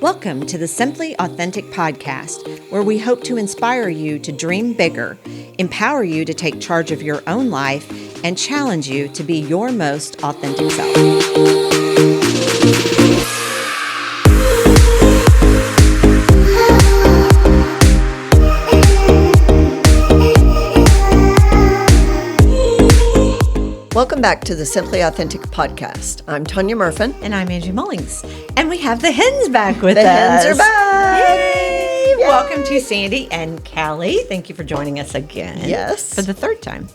Welcome to the Simply Authentic podcast, where we hope to inspire you to dream bigger, empower you to take charge of your own life, and challenge you to be your most authentic self. Welcome back to the Simply Authentic podcast. I'm Tanya Murfin. And I'm Angie Mullings. And we have the hens back with us. The hens are back. Yay! Yay! Welcome to Sandi and Callie. Thank you for joining us again. Yes. For the third time.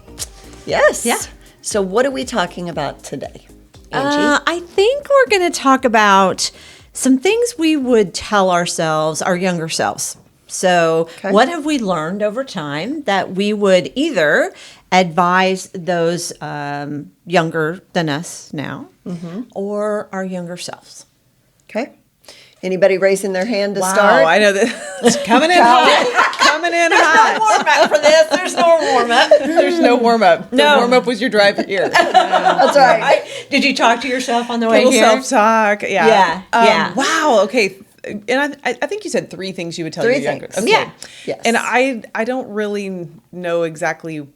Yes. Yeah. So what are we talking about today, Angie? I think we're going to talk about some things we would tell ourselves, our younger selves. So what have we learned over time that we would either advise those younger than us now or our younger selves? Okay. Anybody raising their hand to Wow, start? I know that. It's coming in hot. Coming in hot. No warm-up for this. There's no warm-up. There's no warm-up. No. The warm-up was your drive here. That's right. Did you talk to yourself on the way Little here? self-talk. Yeah. Yeah, yeah. Wow. Okay. And I think you said three things you would tell your younger. Things. Okay. Yeah. Yes. And I don't really know exactly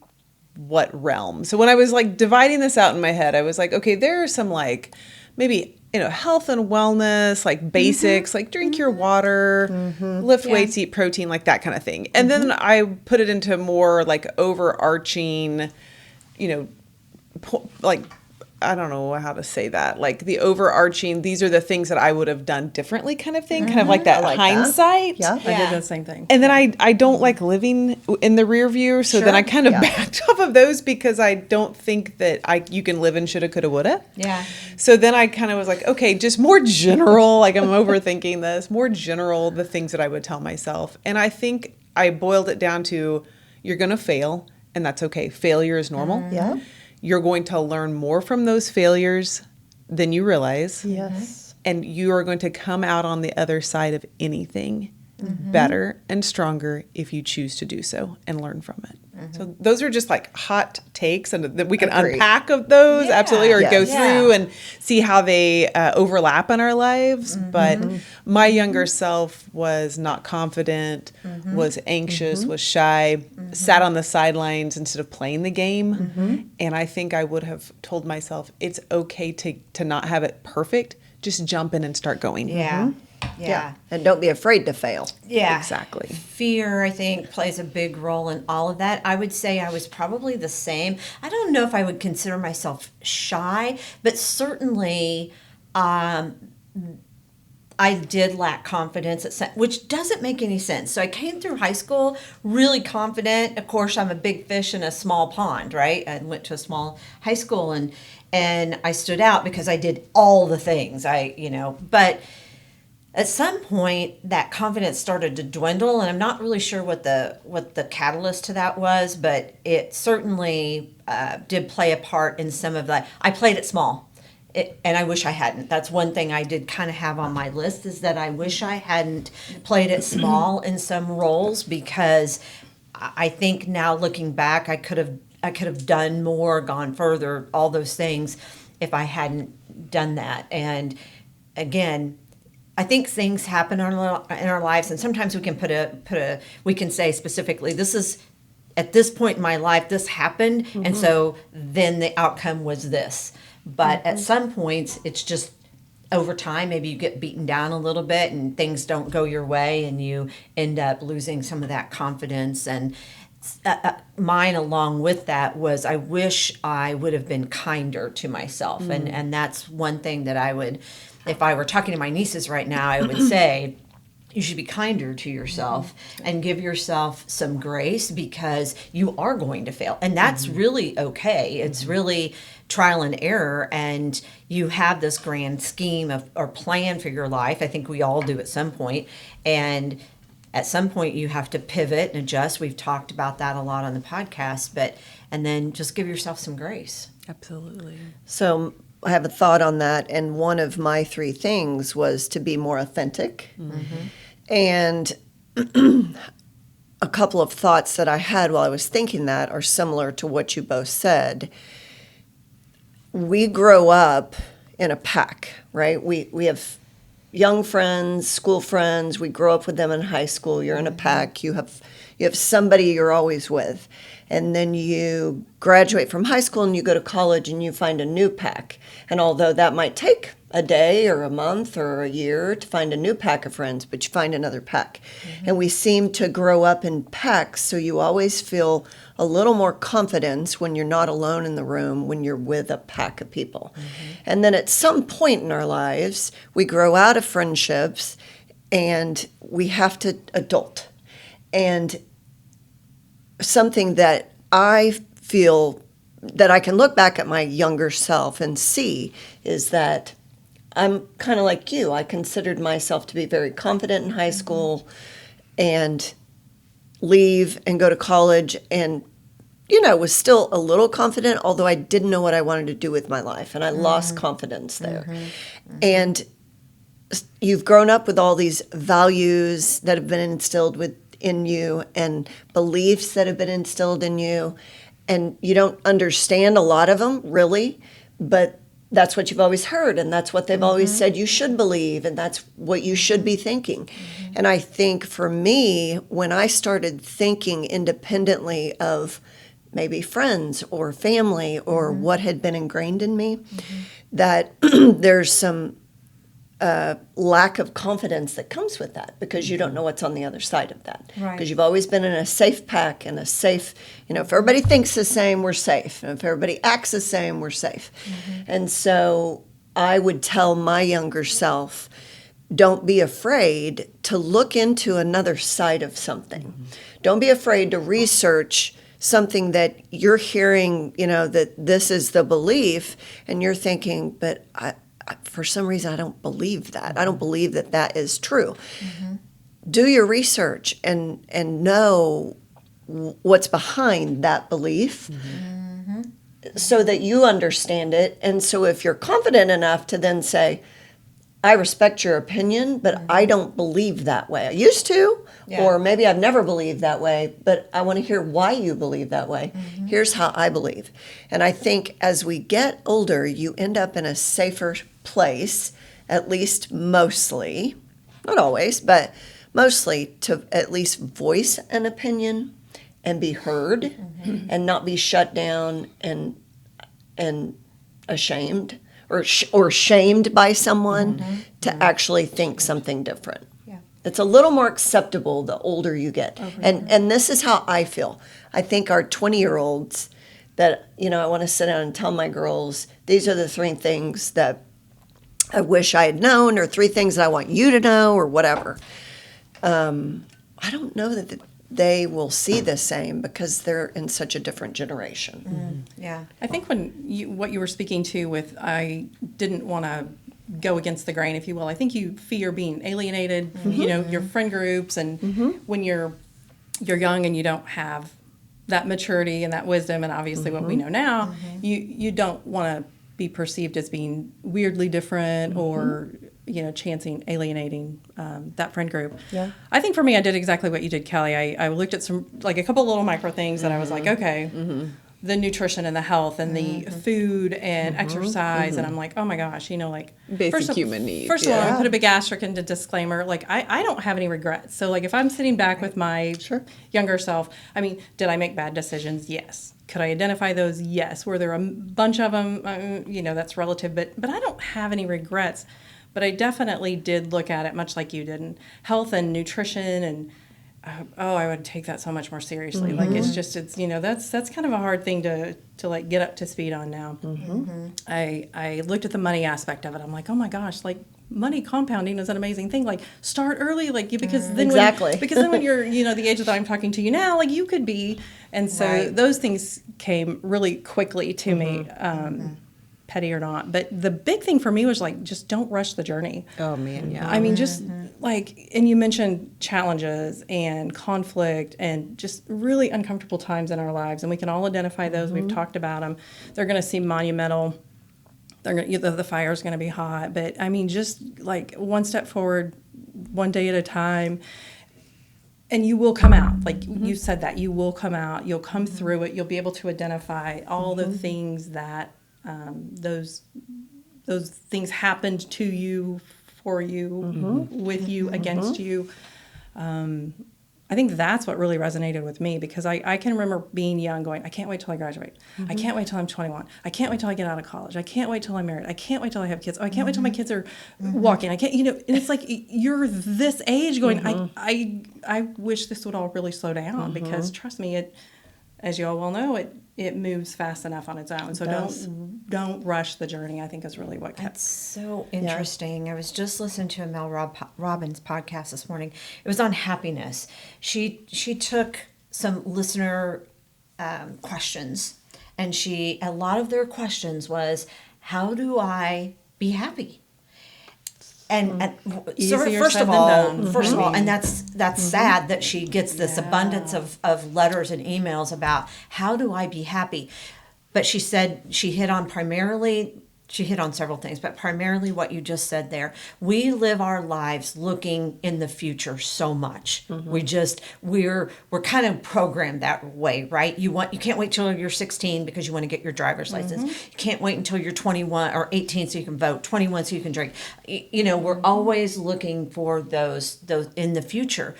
what realm. So when I was like dividing this out in my head, I was like, okay, there are some like maybe, health and wellness, like basics, like drink your water, lift weights, eat protein, like that kind of thing. And then I put it into more like overarching, like, I don't know how to say that. Like the overarching, these are the things that I would have done differently kind of thing. Kind of like that hindsight. Yeah. Yeah. I I did did the same thing. And then I don't like living in the rear view. So then I kind of backed off of those because I don't think that you can live in shoulda, coulda, woulda. Yeah. So then I kind of was like, okay, just more general, like I'm overthinking this, more general, the things that I would tell myself. And I think I boiled it down to you're going to fail and that's okay. Failure is normal. Yeah. You're going to learn more from those failures than you realize. Yes. And you are going to come out on the other side of anything better and stronger if you choose to do so and learn from it. So those are just like hot takes and that we can unpack of those absolutely or go through and see how they overlap in our lives. But my younger self was not confident, was anxious, was shy, sat on the sidelines instead of playing the game. And I think I would have told myself it's okay to not have it perfect. Just jump in and start going. Yeah. Yeah. And don't be afraid to fail. Yeah. Exactly. Fear, I think, plays a big role in all of that. I would say I was probably the same. I don't know if I would consider myself shy, but certainly I did lack confidence, which doesn't make any sense. So I came through high school really confident. Of course, I'm a big fish in a small pond, right? I went to a small high school and I stood out because I did all the things, but at some point, that confidence started to dwindle, and I'm not really sure what the catalyst to that was, but it certainly did play a part in some of that. I played it small, and I wish I hadn't. That's one thing I did kind of have on my list is that I wish I hadn't played it small in some roles because I think now looking back, I could have done more, gone further, all those things if I hadn't done that. And again, I think things happen in our lives, and sometimes we can we can say specifically, this is at this point in my life, this happened, and so then the outcome was this. But at some points, it's just over time, maybe you get beaten down a little bit, and things don't go your way, and you end up losing some of that confidence. And mine, along with that, was I wish I would have been kinder to myself, and that's one thing that I would. If I were talking to my nieces right now, I would say you should be kinder to yourself and give yourself some grace because you are going to fail. And that's really okay. It's really trial and error. And you have this grand scheme or plan for your life. I think we all do at some point. And at some point you have to pivot and adjust. We've talked about that a lot on the podcast, and then just give yourself some grace. Absolutely. So I have a thought on that, and one of my three things was to be more authentic. And a couple of thoughts that I had while I was thinking that are similar to what you both said. We grow up in a pack, right? We have young friends, school friends. We grow up with them in high school. You're in a pack. You have somebody you're always with. And then you graduate from high school and you go to college and you find a new pack. And although that might take a day or a month or a year to find a new pack of friends, but you find another pack. And we seem to grow up in packs, so you always feel a little more confidence when you're not alone in the room, when you're with a pack of people. And then at some point in our lives, we grow out of friendships and we have to adult. And something that I feel that I can look back at my younger self and see is that I'm kind of like you. I considered myself to be very confident in high school and leave and go to college and, was still a little confident, although I didn't know what I wanted to do with my life. And I lost confidence there. And you've grown up with all these values that have been instilled in you and beliefs that have been instilled in you. And you don't understand a lot of them, really, but that's what you've always heard, and that's what they've always said you should believe, and that's what you should be thinking. And I think for me, when I started thinking independently of maybe friends or family or what had been ingrained in me, that there's some lack of confidence that comes with that because you don't know what's on the other side of that. Right. Because you've always been in a safe pack and a safe, if everybody thinks the same, we're safe. And if everybody acts the same, we're safe. And so I would tell my younger self, don't be afraid to look into another side of something. Don't be afraid to research something that you're hearing, that this is the belief, and you're thinking, but for some reason, I don't believe that. I don't believe that that is true. Do your research and know what's behind that belief so that you understand it. And so if you're confident enough to then say, I respect your opinion, but I don't believe that way. I used to, or maybe I've never believed that way, but I want to hear why you believe that way. Here's how I believe. And I think as we get older, you end up in a safer place, at least mostly, not always, but mostly, to at least voice an opinion and be heard and not be shut down and ashamed or shamed by someone to actually think something different. It's a little more acceptable the older you get. And this is how I feel. I think our 20-year-olds that, I want to sit down and tell my girls, these are the 3 things that I wish I had known, or 3 things that I want you to know, or whatever. I don't know that they will see the same because they're in such a different generation. Yeah. I think what you were speaking to with, I didn't want to go against the grain, if you will. I think you fear being alienated, your friend groups, and when you're young and you don't have that maturity and that wisdom, and obviously what we know now, you don't want to be perceived as being weirdly different or chancing alienating that friend group. I think for me, I did exactly what you did, Callie. I looked at a couple little micro things that I was like, okay, the nutrition and the health and the food and exercise, and I'm like, oh my gosh, Basic human needs. First of all, I put a big asterisk into disclaimer. I don't have any regrets. So if I'm sitting back with my younger self, did I make bad decisions? Yes. Could I identify those? Yes. Were there a bunch of them? That's relative, but I don't have any regrets. But I definitely did look at it much like you did, and health and nutrition, and I would take that so much more seriously. That's kind of a hard thing to get up to speed on now. I looked at the money aspect of it. I'm like, oh my gosh, money compounding is an amazing thing. Start early, because then when you're the age that I'm talking to you now, you could be. And so those things came really quickly to me. Petty or not, but the big thing for me was just don't rush the journey. Oh man, yeah. And you mentioned challenges and conflict and just really uncomfortable times in our lives, and we can all identify those. We've talked about them. They're going to seem monumental. The fire's going to be hot, but just one step forward, one day at a time. And you will come out, you said that you will come out. You'll come through it. You'll be able to identify all the things that those things happened to you for you, with you, against you. I think that's what really resonated with me, because I can remember being young going, I can't wait till I graduate. I can't wait till I'm 21. I can't wait till I get out of college. I can't wait till I'm married. I can't wait till I have kids. Oh, I can't wait till my kids are walking. I can't, and it's like you're this age going, I wish this would all really slow down, because trust me, it, as you all well know, it moves fast enough on its own. So don't rush the journey, I think, is really what kept. That's so interesting. I was just listening to a Mel Robbins podcast this morning. It was on happiness. She took some listener questions, and a lot of their questions was, how do I be happy? And so first of all, and that's sad that she gets this abundance of letters and emails about how do I be happy. But she said she hit on several things, but primarily what you just said there. We live our lives looking in the future so much. We're kind of programmed that way, right? You can't wait till you're 16 because you want to get your driver's license. You can't wait until you're 21 or 18 so you can vote, 21 so you can drink. We're always looking for those in the future.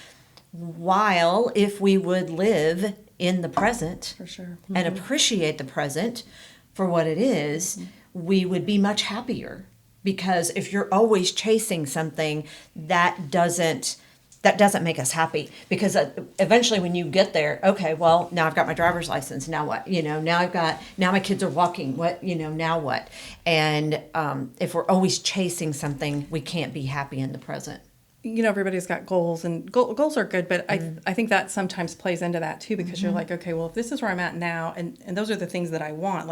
While if we would live in the present, For sure. and appreciate the present for what it is, we would be much happier. Because if you're always chasing something, that doesn't make us happy. Because eventually when you get there, okay, well, now I've got my driver's license, now what? Now my kids are walking, what, now what? And if we're always chasing something, we can't be happy in the present. Everybody's got goals, and goals are good, but I think that sometimes plays into that too, because you're like, okay, well, if this is where I'm at now, and those are the things that I want,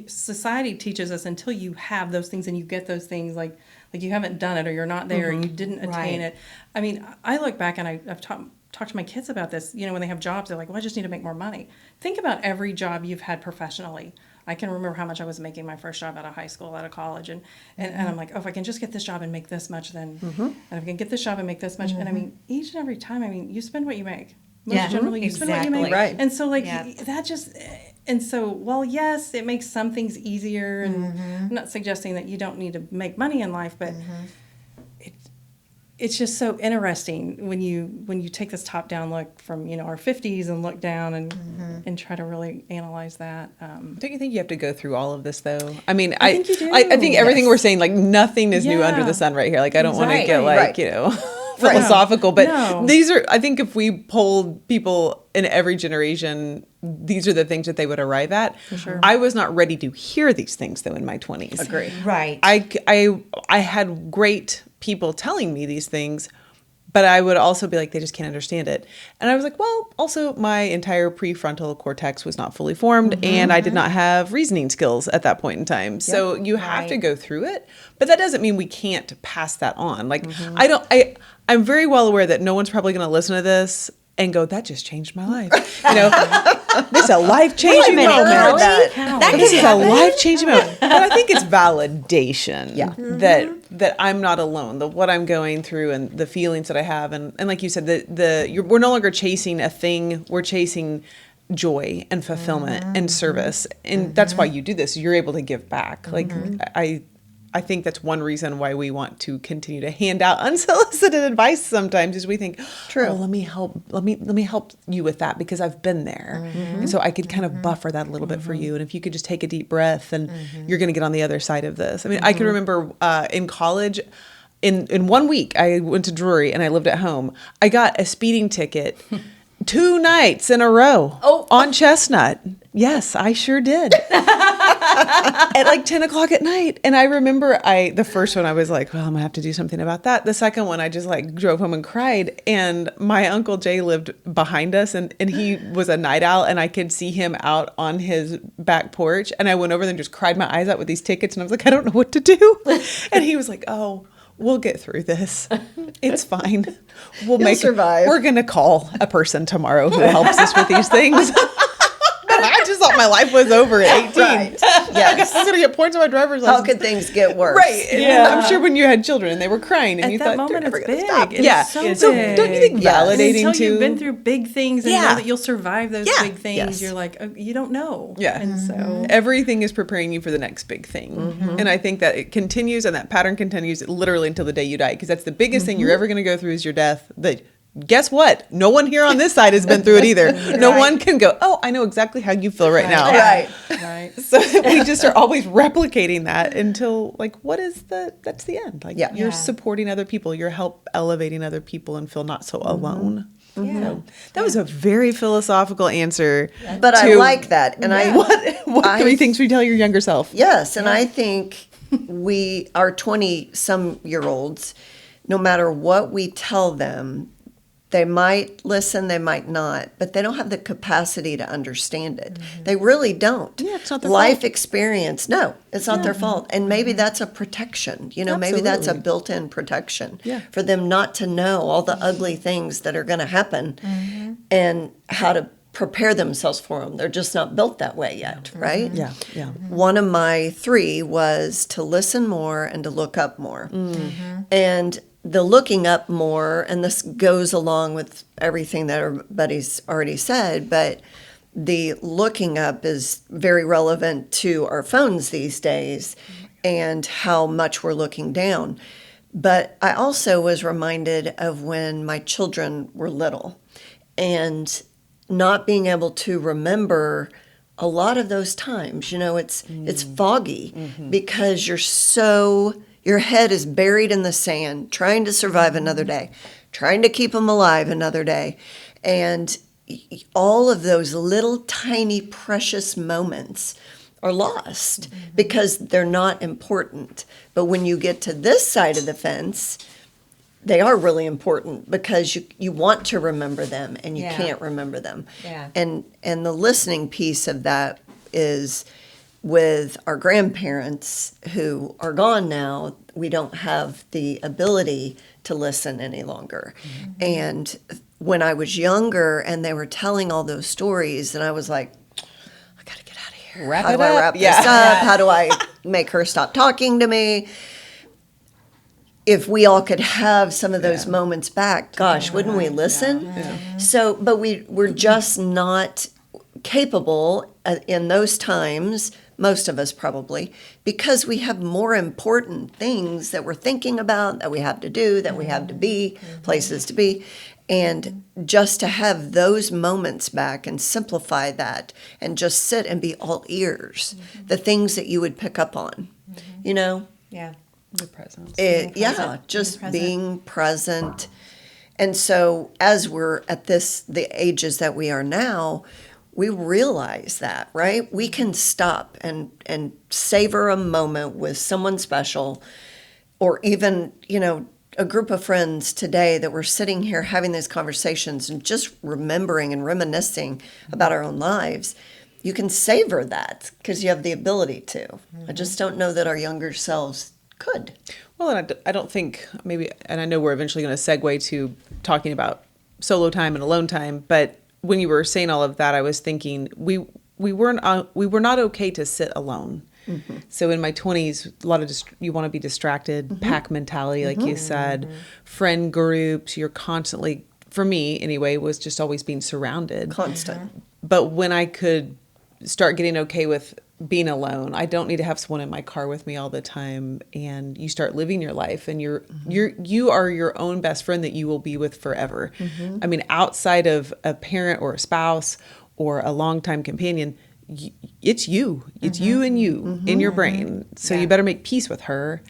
society teaches us until you have those things and you get those things, like you haven't done it, or you're not there, or you didn't attain it. I mean, I look back and I've talked to my kids about this, when they have jobs, they're like, well, I just need to make more money. Think about every job you've had professionally. I can remember how much I was making my first job out of high school, out of college. And I'm like, oh, if I can just get this job and make this much, then, and if I can get this job and make this much. And I mean, each and every time, you spend what you make. Most generally, you spend what you make. Right. And so that just, and so, well, yes, it makes some things easier. And I'm not suggesting that you don't need to make money in life, but it's just so interesting when you take this top-down look from our 50s and look down and try to really analyze that. Don't you think you have to go through all of this though? I mean, I think you do. I think everything we're saying, nothing is new under the sun right here. I don't want to get philosophical, but these are, I think if we polled people in every generation, these are the things that they would arrive at. For sure. I was not ready to hear these things though in my 20s. Agree. Right. I had great people telling me these things, but I would also be like, they just can't understand it. And I was like, well, also my entire prefrontal cortex was not fully formed, and I did not have reasoning skills at that point in time. So you have to go through it, but that doesn't mean we can't pass that on. I'm very well aware that no one's probably going to listen to this and go, that just changed my life. This is a life-changing moment. This is a life-changing moment. But I think it's validation that I'm not alone, what I'm going through and the feelings that I have. And like you said, we're no longer chasing a thing. We're chasing joy and fulfillment and service. And that's why you do this. You're able to give back. I think that's one reason why we want to continue to hand out unsolicited advice sometimes, is we think, oh, let me help you with that because I've been there. And so I could kind of buffer that a little bit for you. And if you could just take a deep breath, and you're going to get on the other side of this. I mean, I can remember in college, in 1 week, I went to Drury and I lived at home. I got a speeding ticket 2 nights in a row on Chestnut. Yes, I sure did. At 10 o'clock at night. And I remember the first one, I was like, well, I'm going to have to do something about that. The second one, I just drove home and cried. And my Uncle Jay lived behind us, and he was a night owl, and I could see him out on his back porch. And I went over there and just cried my eyes out with these tickets. And I was like, I don't know what to do. And he was like, oh, we'll get through this. It's fine. You'll survive. We're going to call a person tomorrow who helps us with these things. I just thought, thought my life was over at 18. Right. Yes. I'm going to get points on my driver's license. How could things get worse? Right. And Yeah. I'm sure when you had children and they were crying and At you that thought, moment, they're never it's going to big. stop. It is Yeah. so don't you think big. Yes. validating Until too? you've been through big things and Yeah. know that you'll survive those Yeah. big things, Yes. you're like, oh, you don't know. Yeah. And so Everything is preparing you for the next big thing. And I think that it continues and that pattern continues literally until the day you die. Because that's the biggest thing you're ever going to go through is your death. That guess what? No one here on this side has been through it either. No one can go, oh, I know exactly how you feel right now. Right. right. So we just are always replicating that until like, that's the end. Like Yeah. you're Yeah. supporting other people. You're elevating other people and feel not so alone. Yeah. So that was a very philosophical answer. But I like that. And What three things we tell your younger self? Yes, and I think our 20-some-year-olds, no matter what we tell them, they might listen, they might not, but they don't have the capacity to understand it. They really don't. Yeah, it's not their Life fault. experience, no, it's not their fault. And maybe that's a protection. Maybe that's a Absolutely. built-in protection Yeah. for them not to know all the ugly things that are going to happen and how to prepare themselves for them. They're just not built that way yet, right? Yeah, yeah. One of my 3 was to listen more and to look up more. And the looking up more, and this goes along with everything that everybody's already said, but the looking up is very relevant to our phones these days and how much we're looking down. But I also was reminded of when my children were little and not being able to remember a lot of those times. It's foggy because your head is buried in the sand, trying to survive another day, trying to keep them alive another day. And all of those little tiny precious moments are lost because they're not important. But when you get to this side of the fence, they are really important because you want to remember them and you Yeah. can't remember them. Yeah. And the listening piece of that is with our grandparents who are gone now, we don't have the ability to listen any longer. And when I was younger and they were telling all those stories and I was like, I got to get out of here. Wrap How it do I up. wrap this Yeah. up? How do I make her stop talking to me? If we all could have some of those moments back, gosh, wouldn't we listen? So, but we're just not capable in those times, most of us probably, because we have more important things that we're thinking about, that we have to do, that we have to be, places to be. And just to have those moments back and simplify that and just sit and be all ears, the things that you would pick up on, Yeah. The presence. just being present. And so as we're at the ages that we are now, we realize that, right? We can stop and savor a moment with someone special, or even, a group of friends today that we're sitting here having these conversations and just remembering and reminiscing about our own lives. You can savor that because you have the ability to. I just don't know that our younger selves could. Well, and I don't think maybe, and I know we're eventually going to segue to talking about solo time and alone time, but when you were saying all of that, I was thinking we were not okay to sit alone. So in my 20s, a lot of you want to be distracted, pack mentality, like you said, friend groups. You're constantly, for me anyway, was just always being surrounded. Constant. But when I could start getting okay with being alone, I don't need to have someone in my car with me all the time, and you start living your life, and you are your own best friend that you will be with forever. I mean, outside of a parent or a spouse or a longtime companion, it's you and you in your brain. So you better make peace with her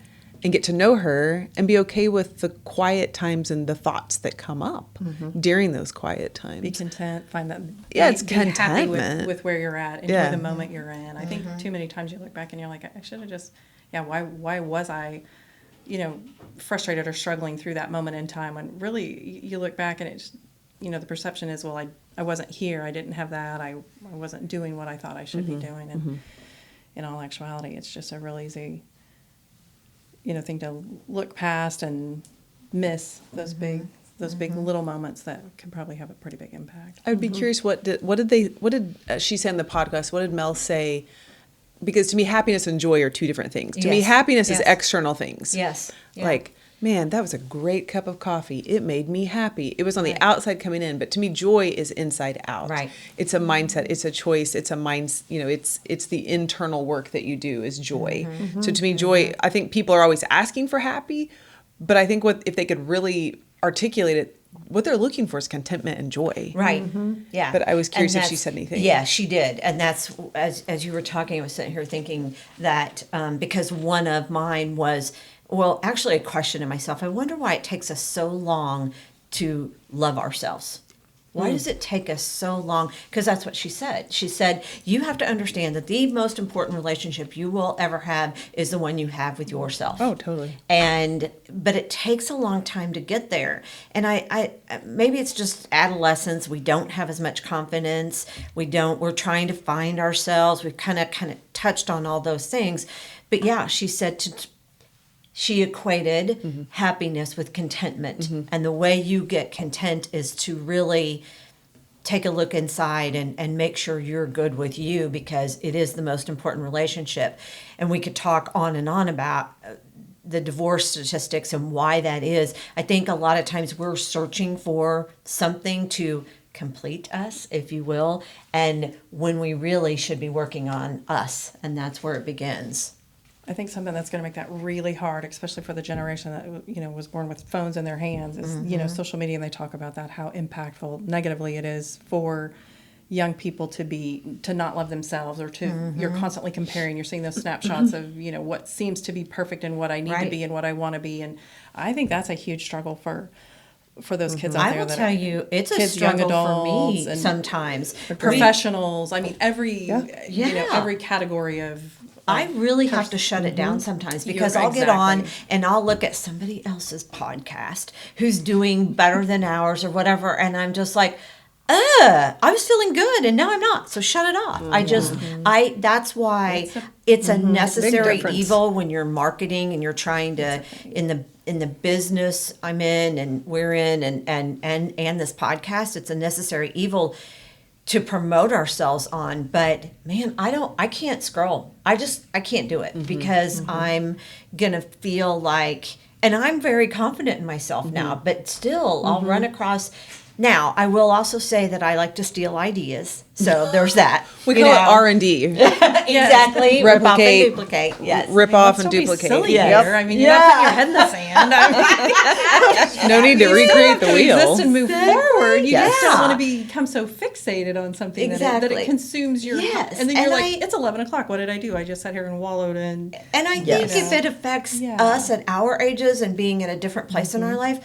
and get to know her and be okay with the quiet times and the thoughts that come up during those quiet times. Be content, find that. It's be happy contentment. with where you're at, enjoy Yeah. the moment you're in. I think too many times you look back and you're like, I should have just, why was I, frustrated or struggling through that moment in time, when really you look back and it's, the perception is, well, I wasn't here, I didn't have that, I wasn't doing what I thought I should be doing. And in all actuality, it's just a real easy, thing to look past and miss those big those big little moments that can probably have a pretty big impact. I would be curious, what did she say in the podcast? What did Mel say? Because to me, happiness and joy are two different things. To me, Yes. happiness is Yes. external things. Yes. Yeah. Like, man, that was a great cup of coffee. It made me happy. It was on the outside coming in, but to me, joy is inside out. Right. It's a mindset. It's a choice. It's a mind. It's the internal work that you do is joy. So to me, joy. I think people are always asking for happy, but I think if they could really articulate it, what they're looking for is contentment and joy. Right. Yeah. But I was curious And if she that's- said anything. Yeah, she did. And that's, as you were talking, I was sitting here thinking that because one of mine was, well, actually a question to myself. I wonder why it takes us so long to love ourselves. Why does it take us so long? Because that's what she said. She said, you have to understand that the most important relationship you will ever have is the one you have with yourself. Oh, totally. But it takes a long time to get there. And I maybe it's just adolescence. We don't have as much confidence. We're trying to find ourselves. We've kind of touched on all those things. But yeah, she said she equated happiness with contentment. And the way you get content is to really take a look inside and make sure you're good with you, because it is the most important relationship. And we could talk on and on about the divorce statistics and why that is. I think a lot of times we're searching for something to complete us, if you will, and when we really should be working on us, and that's where it begins. I think something that's going to make that really hard, especially for the generation that was born with phones in their hands, is social media. And they talk about that, how impactful negatively it is for young people to not love themselves, or to you're constantly comparing. You're seeing those snapshots of what seems to be perfect and what I need to be and what I want to be, and I think that's a huge struggle for those kids out there. I will tell you, it's a kids, young struggle for me adults, and sometimes. professionals. I mean, every every category of. I really have to shut it down sometimes, because You're I'll get on exactly. and I'll look at somebody else's podcast who's doing better than ours or whatever, and I'm just like, I was feeling good and now I'm not, so shut it off. That's why it's a necessary difference. evil when you're marketing and you're trying to in the business I'm in and we're in and this podcast, it's a necessary evil to promote ourselves on. But man, I can't scroll. I can't do it, because I'm gonna feel like, and I'm very confident in myself now, but still I'll run across. Now, I will also say that I like to steal ideas. So there's that. We call it R&D. Exactly. Rip off and Replicate. duplicate. Yes. Rip off and Don't be duplicate. silly Yes. here. I mean, you're not putting your head in the sand. I mean, No need to recreate the to wheel. exist and move forward. You just Yeah. don't want to become so fixated on something that Exactly. it consumes your. Yes. And then you're And like, it's 11 o'clock. What did I do? I just sat here and wallowed in. And I think if it affects us at our ages and being at a different place in our life,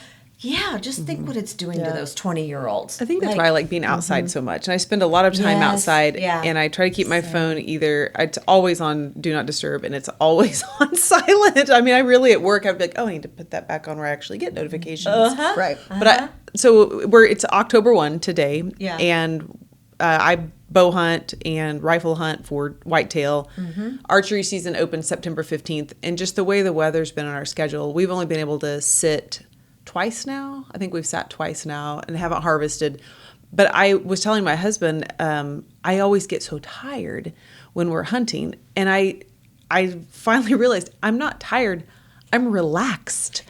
just think what it's doing to those 20-year-olds. I think that's why I like being outside so much. And I spend a lot of time Yes, outside, yeah. and I try to keep my phone it's always on Do Not Disturb, and it's always on silent. I mean, I really at work, I'd be like, I need to put that back on where I actually get notifications. Right. But it's October 1 today, Yeah. and I bow hunt and rifle hunt for whitetail. Archery season opens September 15th, and just the way the weather's been on our schedule, we've only been able to sit twice now. I think we've sat twice now and haven't harvested. But I was telling my husband, I always get so tired when we're hunting, and I finally realized I'm not tired, I'm relaxed.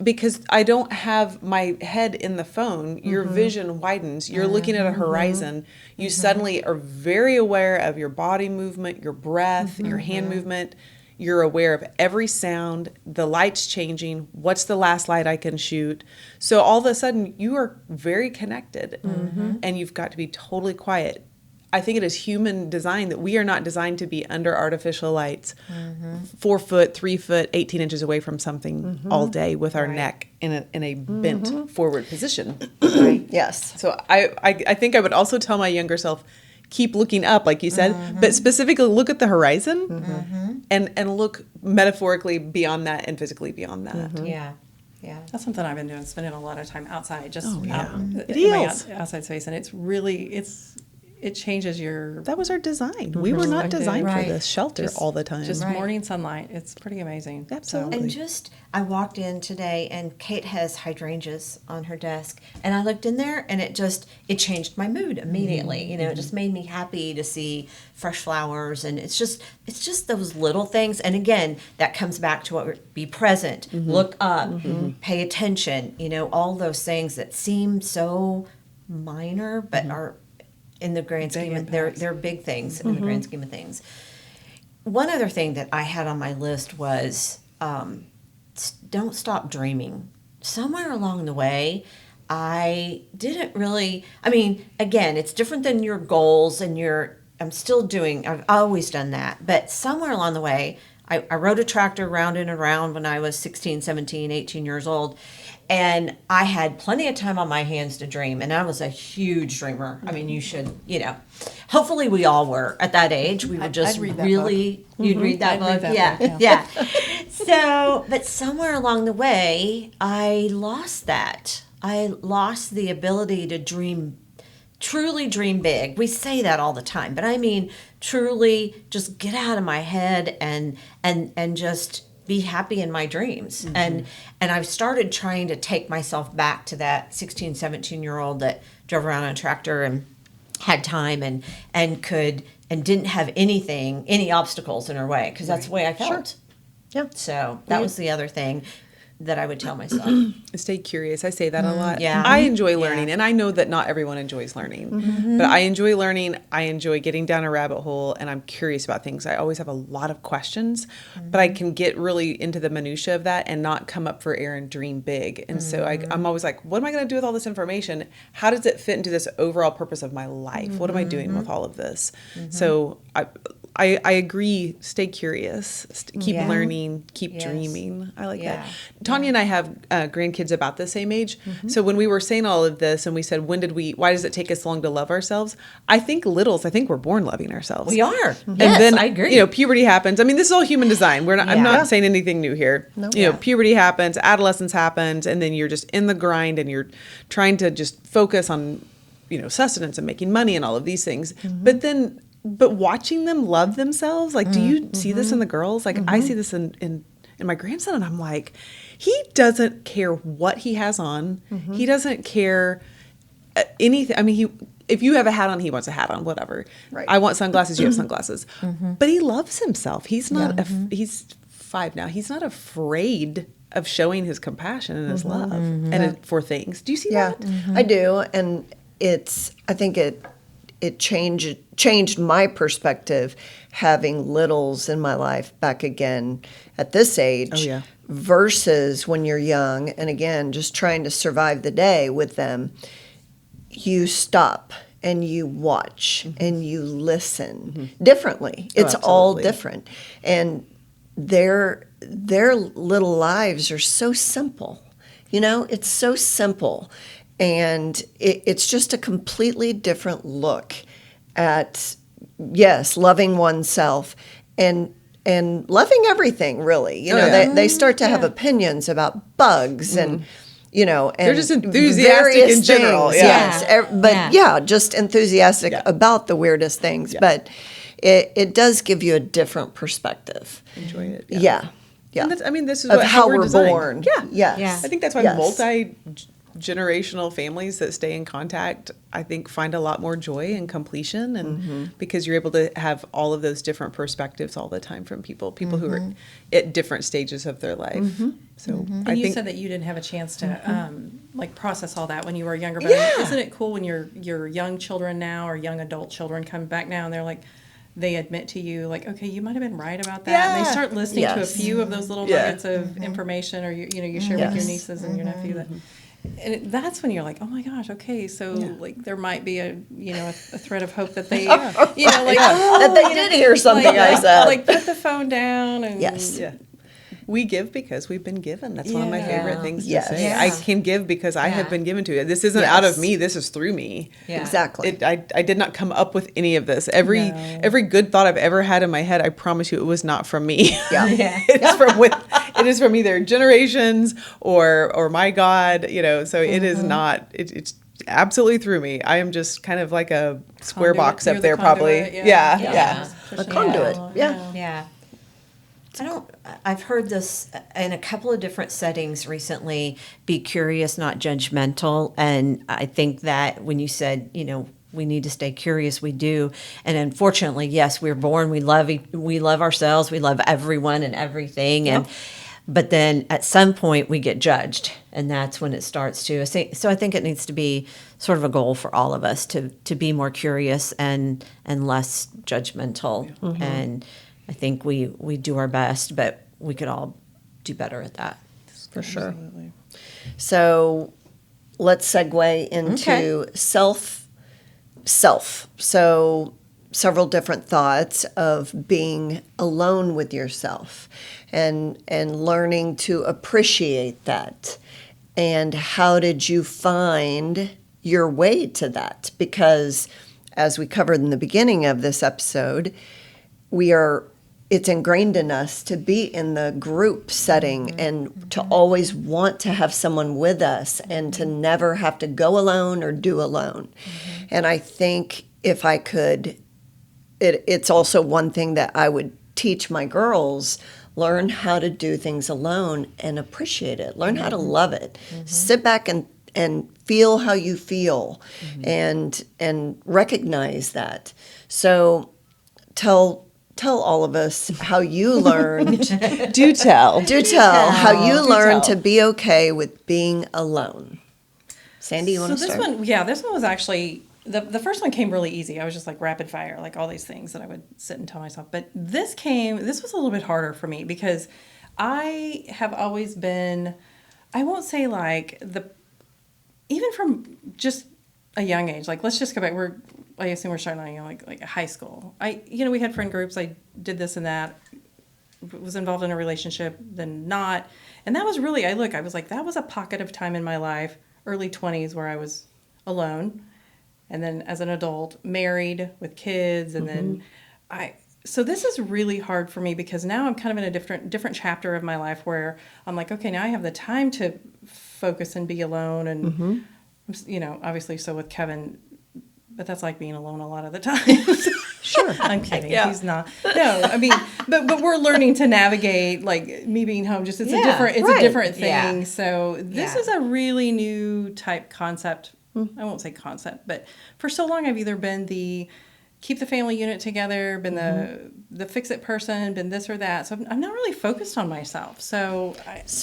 Because I don't have my head in the phone. Your vision widens. You're looking at a horizon. You suddenly are very aware of your body movement, your breath, your hand movement. You're aware of every sound, the lights changing, what's the last light I can shoot. So all of a sudden, you are very connected, and you've got to be totally quiet. I think it is human design that we are not designed to be under artificial lights, 4 foot, 3 foot, 18 inches away from something all day with our neck in a bent forward position. Yes. So I think I would also tell my younger self, keep looking up, like you said, but specifically look at the horizon and look metaphorically beyond that and physically beyond that. Yeah. That's something I've been doing, spending a lot of time outside, just out, It in my heals. outside space, and it's really it changes your That was our design. We were not designed Right. for this shelter all the time. just Right. morning sunlight. It's pretty amazing. Absolutely. And I walked in today and Kate has hydrangeas on her desk. And I looked in there and it changed my mood immediately. You know, it just made me happy to see fresh flowers. And it's just those little things. And again, that comes back to be present, look up, pay attention, you know, all those things that seem so minor, but are in the grand scheme of, they're big things in the grand scheme of things. One other thing that I had on my list was don't stop dreaming. Somewhere along the way, I didn't really, I mean, again, it's different than your goals and I'm still doing, I've always done that. But somewhere along the way, I rode a tractor round and around when I was 16, 17, 18 years old. And I had plenty of time on my hands to dream. And I was a huge dreamer. I mean, you should, you know, hopefully we all were at that age. We were just I'd read that really, you'd read that I'd book? read that book, Yeah. So, but somewhere along the way, I lost that. I lost the ability to dream, truly dream big. We say that all the time, but I mean, truly just get out of my head and just be happy in my dreams. And I've started trying to take myself back to that 16, 17-year-old that drove around on a tractor and had time and didn't have any obstacles in her way, because that's the way I felt. Yeah. So that was the other thing that I would tell myself. Stay curious. I say that a lot. yeah. I enjoy learning, and I know that not everyone enjoys learning, but I enjoy learning. I enjoy getting down a rabbit hole, and I'm curious about things. I always have a lot of questions, but I can get really into the minutia of that and not come up for air and dream big. And so I'm always like, what am I going to do with all this information? How does it fit into this overall purpose of my life? What am I doing with all of this? So I agree. Stay curious. Keep learning. Keep dreaming. I like that. Tanya and I have grandkids about the same age. So when we were saying all of this and we said, why does it take us long to love ourselves? I think we're born loving ourselves. We are. And Yes, then, I agree. you know, puberty happens. I mean, this is all human design. I'm not saying anything new here. No. You know, puberty happens, adolescence happens, and then you're just in the grind and you're trying to just focus on, you know, sustenance and making money and all of these things. But watching them love themselves, like, do you see this in the girls? Like, I see this in my grandson, and I'm like, he doesn't care what he has on. He doesn't care anything. I mean, if you have a hat on, he wants a hat on, whatever. Right. I want sunglasses, you have sunglasses. But he loves himself. He's not, he's 5 now. He's not afraid of showing his compassion and his love and for things. Do you see that? I do. And I think it changed my perspective having littles in my life back again at this age versus when you're young and again just trying to survive the day with them. You stop and you watch and you listen differently. It's all different. And their little lives are so simple. You know, it's so simple. And it's just a completely different look at, loving oneself and loving everything, really. You know, they start to have opinions about bugs and, you know, and they're just enthusiastic in general. Things, yes. Just enthusiastic about the weirdest things. Yeah. But it does give you a different perspective. Enjoy it. Yeah. And this is how we're designed. born. Yeah. Yes. I think that's why generational families that stay in contact, I think, find a lot more joy and completion, and because you're able to have all of those different perspectives all the time from people who are at different stages of their life. So and you said that you didn't have a chance to process all that when you were younger, but isn't it cool when your young children now or young adult children come back now and they're like, they admit to you, like, okay, you might have been right about that. And they start listening to a few of those little nuggets of information, or you share with your nieces and your nephew that. And that's when you're like, oh my gosh, okay, so like there might be a thread of hope that they that they did hear something I said. Like put the phone down and we give because we've been given. That's one of my favorite things to Yes. say. Yeah. I can give because I have been given to it. This isn't out of me. This is through me. Yeah. Exactly. I did not come up with any of this. Every good thought I've ever had in my head, I promise you, it was not from me. Yeah. It is from either generations or my God. So it is not. absolutely through me. I am just kind of like a square Conduit. box You're up the there, conduit, probably. yeah. Yeah. A conduit. Yeah. Yeah. I've heard this in a couple of different settings recently, be curious, not judgmental. And I think that when you said, we need to stay curious, we do. And unfortunately, yes, we're born, we love ourselves, we love everyone and everything. But then at some point we get judged, and that's when it starts to. So I think it needs to be sort of a goal for all of us to be more curious and less judgmental. And I think we do our best, but we could all do better at that. For sure. Absolutely. So let's segue into self. So several different thoughts of being alone with yourself and learning to appreciate that. And how did you find your way to that? Because as we covered in the beginning of this episode, it's ingrained in us to be in the group setting and to always want to have someone with us and to never have to go alone or do alone. And I think if I could, it's also one thing that I would teach my girls: learn how to do things alone and appreciate it. Learn how to love it. Sit back and feel how you feel and recognize that. So tell all of us how you learned. Do tell. How you learned to be okay with being alone. Sandi, you want to start? This one was actually, the first one came really easy. I was just like rapid fire, like all these things that I would sit and tell myself. But this was a little bit harder for me because I have always been, I won't say like even from just a young age, like let's just go back, I assume we're starting on like high school. We had friend groups, I did this and that, was involved in a relationship, then not. And that was really, I was like, that was a pocket of time in my life, early 20s, where I was alone. And then as an adult, married with kids. And then so this is really hard for me because now I'm kind of in a different chapter of my life where I'm like, okay, now I have the time to focus and be alone. And, obviously, so with Kevin, but that's like being alone a lot of the time. Sure. I'm kidding. Yeah. He's not. No, I mean, but we're learning to navigate, like me being home. Just it's a different thing. Yeah. So this is a really new type concept. I won't say concept, but for so long I've either been the keep the family unit together, been the fix it person, been this or that. So I'm not really focused on myself. So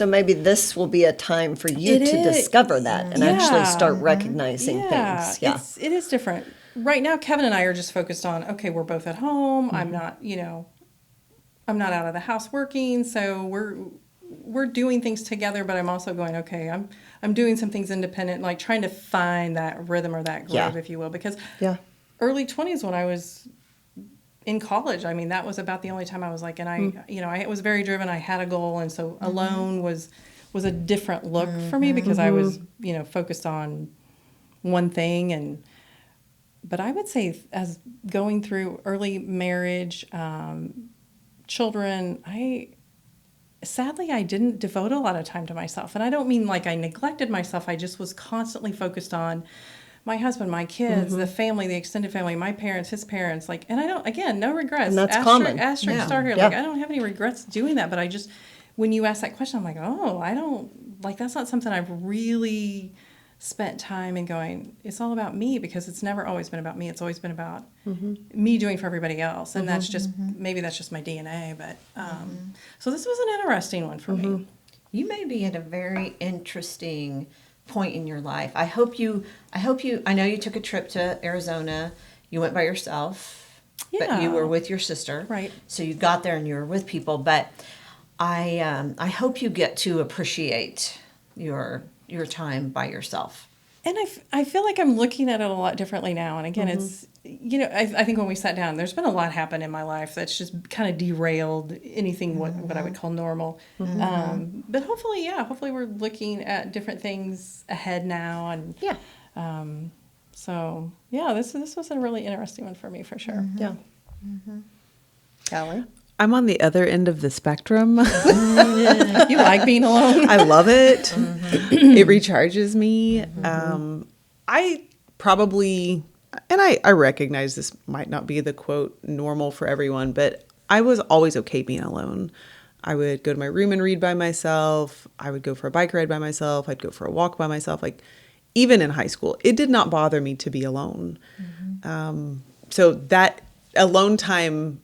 maybe this will be a time for you to discover that and actually start recognizing things. Yeah, it is different. Right now, Kevin and I are just focused on, okay, we're both at home. I'm not, I'm not out of the house working. So we're doing things together, but I'm also going, okay, I'm doing some things independent, like trying to find that rhythm or that groove, if you will, because early 20s when I was in college, I mean, that was about the only time I was like, and I was very driven. I had a goal. And so alone was a different look for me because I was, focused on one thing. But I would say as going through early marriage, children, sadly, I didn't devote a lot of time to myself. And I don't mean like I neglected myself. I just was constantly focused on my husband, my kids, the family, the extended family, my parents, his parents, and I don't, again, no regrets. And that's common. Asterisk star here. Like, I don't have any regrets doing that, but I just, when you ask that question, I'm like, oh, I don't, that's not something I've really spent time in going, it's all about me, because it's never always been about me. It's always been about me doing for everybody else. And that's just, maybe that's just my DNA, but, so this was an interesting one for me. You may be at a very interesting point in your life. I know you took a trip to Arizona. You went by yourself, but you were with your sister. Right. So you got there and you were with people, but I hope you get to appreciate your time by yourself. And I feel like I'm looking at it a lot differently now. And again, it's, I think when we sat down, there's been a lot happen in my life that's just kind of derailed anything what I would call normal. But hopefully we're looking at different things ahead now. And this was a really interesting one for me for sure. Yeah. Callie? I'm on the other end of the spectrum. You like being alone? I love it. It recharges me. I probably, and I recognize this might not be the quote normal for everyone, but I was always okay being alone. I would go to my room and read by myself. I would go for a bike ride by myself. I'd go for a walk by myself. Like even in high school, it did not bother me to be alone. So that alone time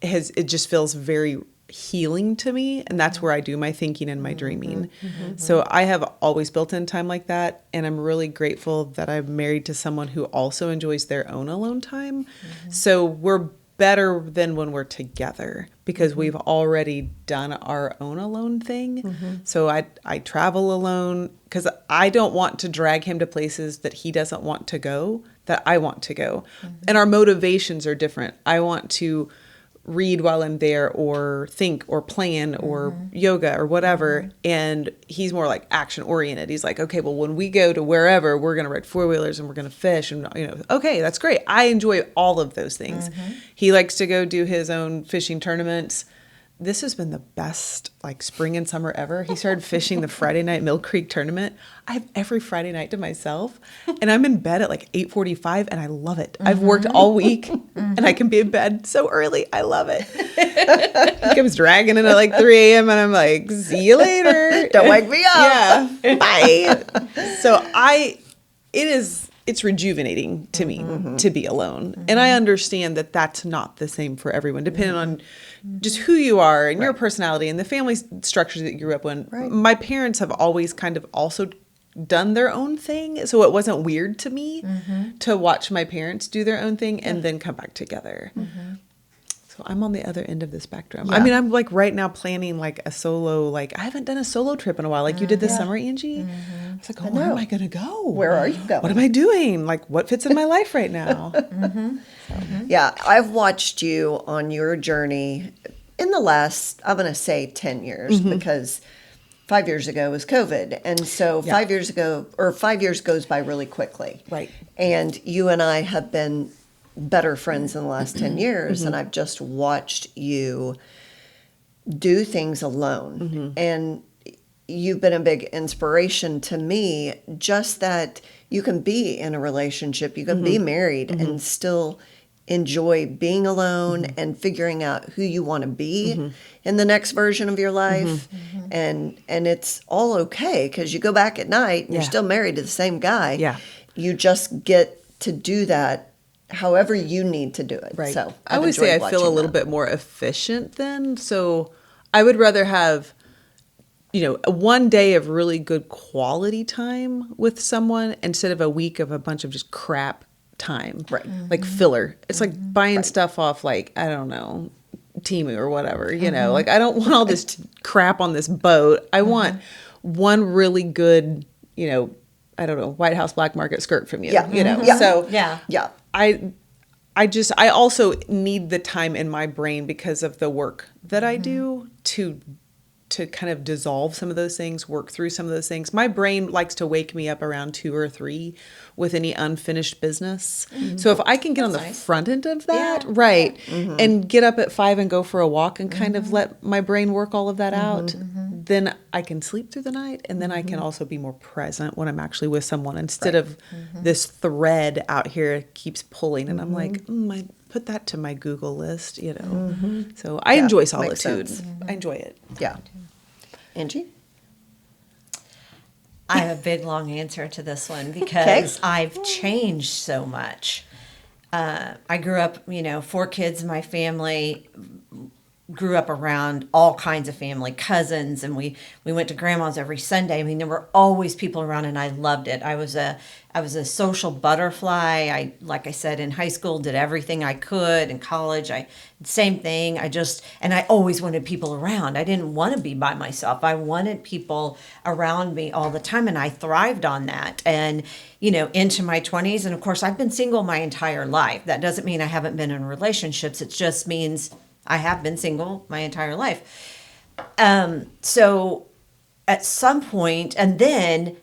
it just feels very healing to me. And that's where I do my thinking and my dreaming. So I have always built in time like that. And I'm really grateful that I'm married to someone who also enjoys their own alone time. So we're better than when we're together because we've already done our own alone thing. So I travel alone because I don't want to drag him to places that he doesn't want to go, that I want to go. And our motivations are different. I want to read while I'm there or think or plan or yoga or whatever. And he's more like action oriented. He's like, okay, well, when we go to wherever, we're going to ride 4-wheelers and we're going to fish and, okay, that's great. I enjoy all of those things. He likes to go do his own fishing tournaments. This has been the best like spring and summer ever. He started fishing the Friday night Mill Creek tournament. I have every Friday night to myself and I'm in bed at like 8:45 and I love it. I've worked all week and I can be in bed so early. I love it. He comes dragging in at like 3 a.m. and I'm like, see you later. Don't wake me up. Yeah. Bye. So it's rejuvenating to me to be alone. And I understand that that's not the same for everyone, depending on just who you are and your personality and the family structures that you grew up in. Right. My parents have always kind of also done their own thing. So it wasn't weird to me to watch my parents do their own thing and then come back together. So I'm on the other end of the spectrum. I mean, I'm like right now planning like a solo, like I haven't done a solo trip in a while. Like you did this summer, Angie. I was like, oh, where am I going to go? Where are you going? What am I doing? Like what fits in my life right now? Yeah, I've watched you on your journey in the last, I'm going to say 10 years because 5 years ago was COVID. And so 5 years ago, or 5 years goes by really quickly. Right. And you and I have been better friends in the last 10 years. And I've just watched you do things alone. And you've been a big inspiration to me, just that you can be in a relationship, you can be married and still enjoy being alone and figuring out who you want to be in the next version of your life. And it's all okay because you go back at night and you're still married to the same guy. Yeah. You just get to do that however you need to do it. Right. So I always say I feel a little bit more efficient then. So I would rather have, one day of really good quality time with someone instead of a week of a bunch of just crap time. Right. Like filler. It's like buying stuff off like, I don't know, Temu or whatever, like I don't want all this crap on this boat. I want one really good, I don't know, White House black market skirt from you, So Yeah. I also need the time in my brain because of the work that I do to kind of dissolve some of those things, work through some of those things. My brain likes to wake me up around 2 or 3 with any unfinished business. So if I can get on the front end of that, and get up at 5 and go for a walk and kind of let my brain work all of that out, then I can sleep through the night. And then I can also be more present when I'm actually with someone instead of this thread out here keeps pulling. And I'm like, I put that to my Google list, So I enjoy solitude. I enjoy it. Yeah. Angie? I have a big, long answer to this one because I've changed so much. I grew up, 4 kids in my family, grew up around all kinds of family, cousins, and we went to grandma's every Sunday. I mean, there were always people around, and I loved it. I was a social butterfly. Like I said, in high school, did everything I could. In college, same thing. And I always wanted people around. I didn't want to be by myself. I wanted people around me all the time, and I thrived on that. And, into my 20s, and of course, I've been single my entire life. That doesn't mean I haven't been in relationships. It just means I have been single my entire life. So at some point, and then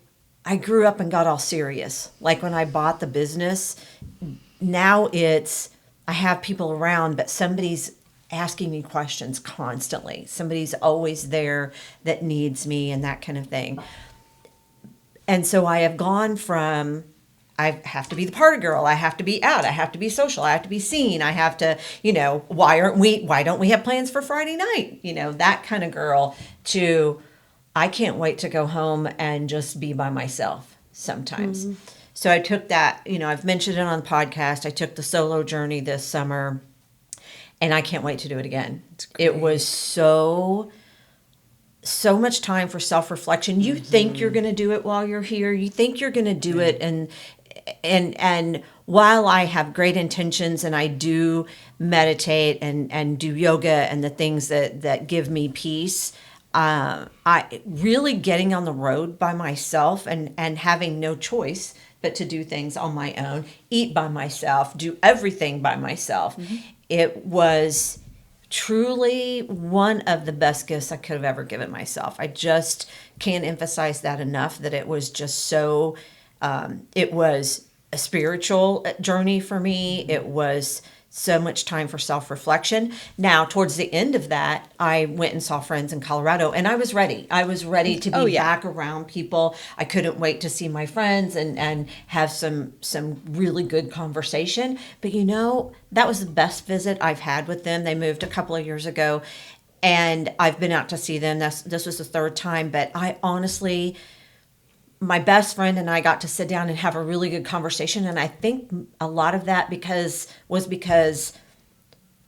I grew up and got all serious. Like when I bought the business, now I have people around, but somebody's asking me questions constantly. Somebody's always there that needs me and that kind of thing. And so I have gone from, I have to be the party girl. I have to be out. I have to be social. I have to be seen. I have to, why don't we have plans for Friday night? That kind of girl, to, I can't wait to go home and just be by myself sometimes. Mm-hmm. So I took that, I've mentioned it on the podcast. I took the solo journey this summer, and I can't wait to do it again. It was so much time for self-reflection. You think you're going to do it while you're here. You think you're going to do it. And while I have great intentions and I do meditate and do yoga and the things that give me peace, I really getting on the road by myself and having no choice but to do things on my own, eat by myself, do everything by myself. Mm-hmm. It was truly one of the best gifts I could have ever given myself. I just can't emphasize that enough, that it was just so, it was a spiritual journey for me. It was so much time for self-reflection. Now, towards the end of that, I went and saw friends in Colorado, and I was ready. I was ready to be back around people. I couldn't wait to see my friends and have some really good conversation. But that was the best visit I've had with them. They moved a couple of years ago, and I've been out to see them. This was the third time, but I honestly, my best friend and I got to sit down and have a really good conversation. And I think a lot of that was because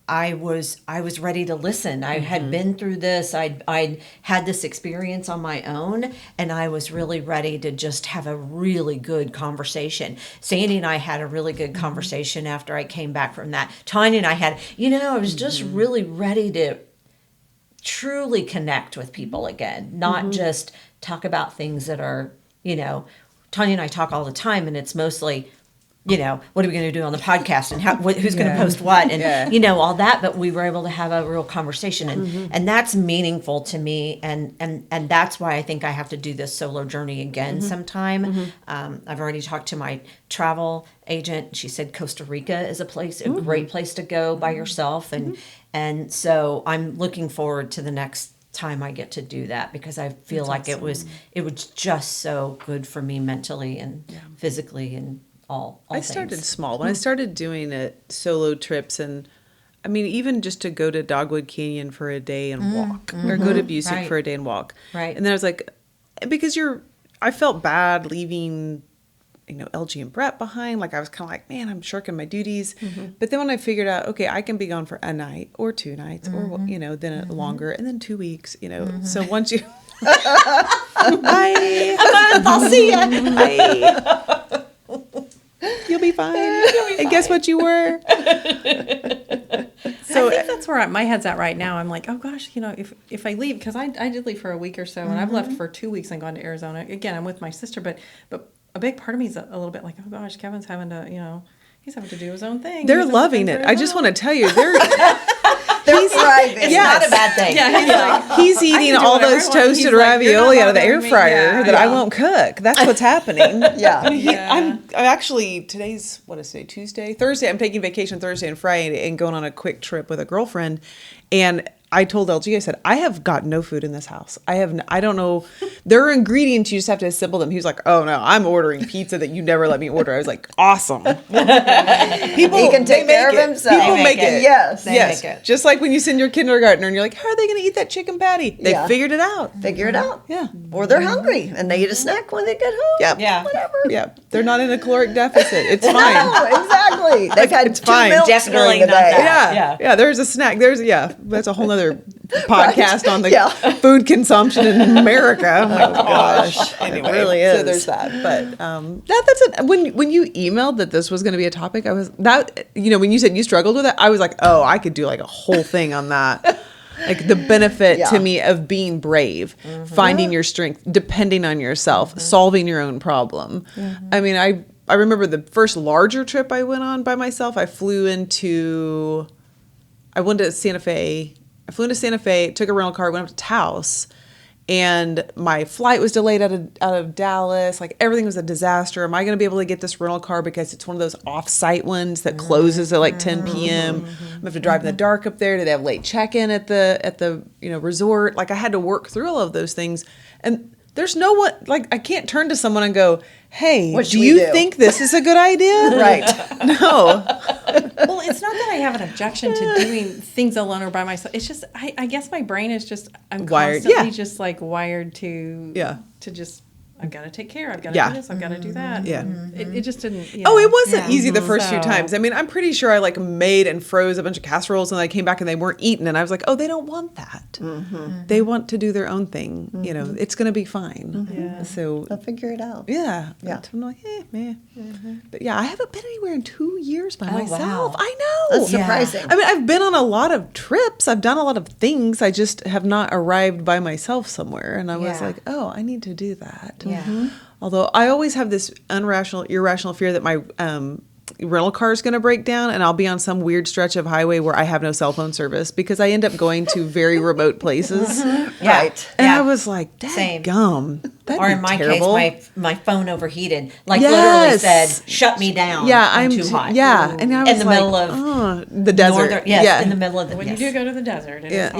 I was ready to listen. I had been through this. I'd had this experience on my own, and I was really ready to just have a really good conversation. Sandi and I had a really good conversation after I came back from that. Tanya and I had, I was just really ready to truly connect with people again, not just talk about things that are, Tanya and I talk all the time, and it's mostly, what are we going to do on the podcast, and who's going to post what, and all that. But we were able to have a real conversation, and that's meaningful to me, and that's why I think I have to do this solo journey again sometime. I've already talked to my travel agent. She said Costa Rica is a great place to go by yourself, and so I'm looking forward to the next time I get to do that, because I feel like awesome. it was just so good for me mentally and physically and all I things. Started small. When I started doing it, solo trips, and I mean, even just to go to Dogwood Canyon for a day and walk, or go to Busick for a day and walk. Right. And then I was like, because I felt bad leaving, LG and Brett behind. Like, I was kind of like, man, I'm shirking my duties. But then when I figured out, okay, I can be gone for a night or 2 nights or, then longer, and then 2 weeks, So once you... Bye. I'll see you. Bye. You'll be fine. And guess what you were? So I think that's where my head's at right now. I'm like, oh gosh, if I leave, because I did leave for a week or so, and I've left for 2 weeks and gone to Arizona. Again, I'm with my sister, but a big part of me is a little bit like, oh gosh, Kevin's having to, he's having to do his own thing. They're loving it. I just want to tell you, they're thriving. It's not a bad thing. Yeah, he's eating all those toasted ravioli out of the air fryer that I won't cook. That's what's happening. Yeah. I'm actually, today's, what is it, Tuesday? Thursday, I'm taking vacation Thursday and Friday and going on a quick trip with a girlfriend. And I told LG, I said, I have got no food in this house. I don't know. There are ingredients. You just have to assemble them. He was like, oh no, I'm ordering pizza that you never let me order. I was like, awesome. People, he can take care of himself. People make it. Yes. They make it. Just like when you send your kindergartner and you're like, how are they going to eat that chicken patty? They figured it out. Figure it out. Yeah. Or they're hungry and they eat a snack when they get home. Yep. Yeah. Whatever. Yeah. They're not in a caloric deficit. It's fine. No, exactly. They've had It's 2 fine. milks Definitely during the not day. that. Yeah. There's a snack. That's a whole nother podcast on the food consumption in America. Oh my gosh. Anyway, it really is. So there's that. But that's it. When you emailed that this was going to be a topic, I was when you said you struggled with it, I was like, oh, I could do like a whole thing on that. Like the benefit to me of being brave, finding your strength, depending on yourself, solving your own problem. I mean, I remember the first larger trip I went on by myself. I went to Santa Fe. I flew into Santa Fe, took a rental car, went up to Taos, and my flight was delayed out of Dallas. Like, everything was a disaster. Am I going to be able to get this rental car because it's one of those off-site ones that closes at like 10 p.m. I'm going to have to drive in the dark up there. Do they have late check-in at the resort? Like, I had to work through all of those things. And there's no one, like, I can't turn to someone and go, hey, What should do we you do? think this is a good idea? Right. No. Well, it's not that I have an objection to doing things alone or by myself. It's just, I guess my brain is just, I'm Wired, constantly yeah. just like wired to, Yeah. to just, I've got to take care. I've got to Yeah. do this. I've got to do that. Yeah. It just didn't. You Oh, know. it wasn't easy the first few So- times. I mean, I'm pretty sure I like made and froze a bunch of casseroles and I came back and they weren't eaten. And I was like, oh, they don't want that. They want to do their own thing. You know, it's going to be fine. Yeah. So, They'll figure it out. yeah. Yeah. I'm like, man. But yeah, I haven't been anywhere in 2 years by Oh, myself. wow. I know. That's surprising. I mean, I've been on a lot of trips. I've done a lot of things. I just have not arrived by myself somewhere. And I was Yeah. like, oh, I need to do that. Yeah. Although I always have this irrational fear that my rental car is going to break down and I'll be on some weird stretch of highway where I have no cell phone service because I end up going to very remote places. Yeah. Right. And Yeah. I was like, Same. gum. That'd Or be in my terrible. case, my phone overheated. Like Yes. literally said, "Shut me down." Yeah, I'm I'm too hot. Yeah, and I was In the like, middle of oh, the desert. Northern, yes, yeah. in the middle of the. When yes. you do go to the desert, it is Yeah.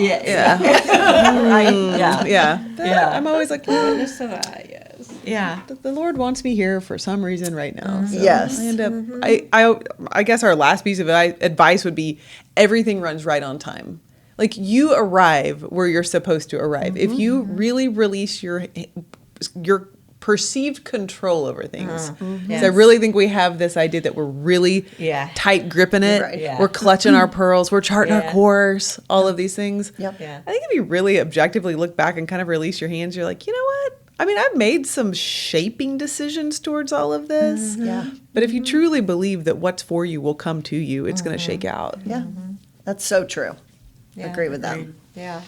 hot. Yeah. right. Yeah. Yeah. Yeah. I'm always like, well, Witness to that, yes. Yeah. the Lord wants me here for some reason right now. So Yes. I end up. I guess our last piece of advice would be everything runs right on time. Like you arrive where you're supposed to arrive. If you really release your perceived control over things. Yes. So I really think we have this idea that we're really Yeah. tight gripping it. Right. Yeah. We're clutching our pearls. We're charting our Yeah. course. All of these things. Yep. Yeah. I think if you really objectively look back and kind of release your hands, you're like, you know what? I mean, I've made some shaping decisions towards all of this. Yeah. But if you truly believe that what's for you will come to you, it's going to shake out. Yeah. That's so true. Yeah, Agree with that. agreed. Yeah.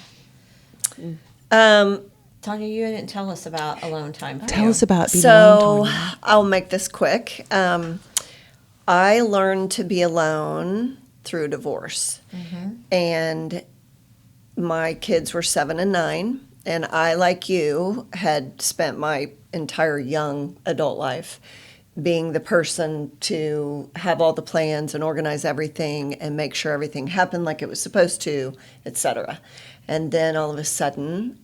Um, Tanya, you didn't tell us about alone time. for Tell you. us about being so alone, Tanya. I'll make this quick. I learned to be alone through divorce. And my kids were 7 and 9. And I, like you, had spent my entire young adult life being the person to have all the plans and organize everything and make sure everything happened like it was supposed to, etc. And then all of a sudden,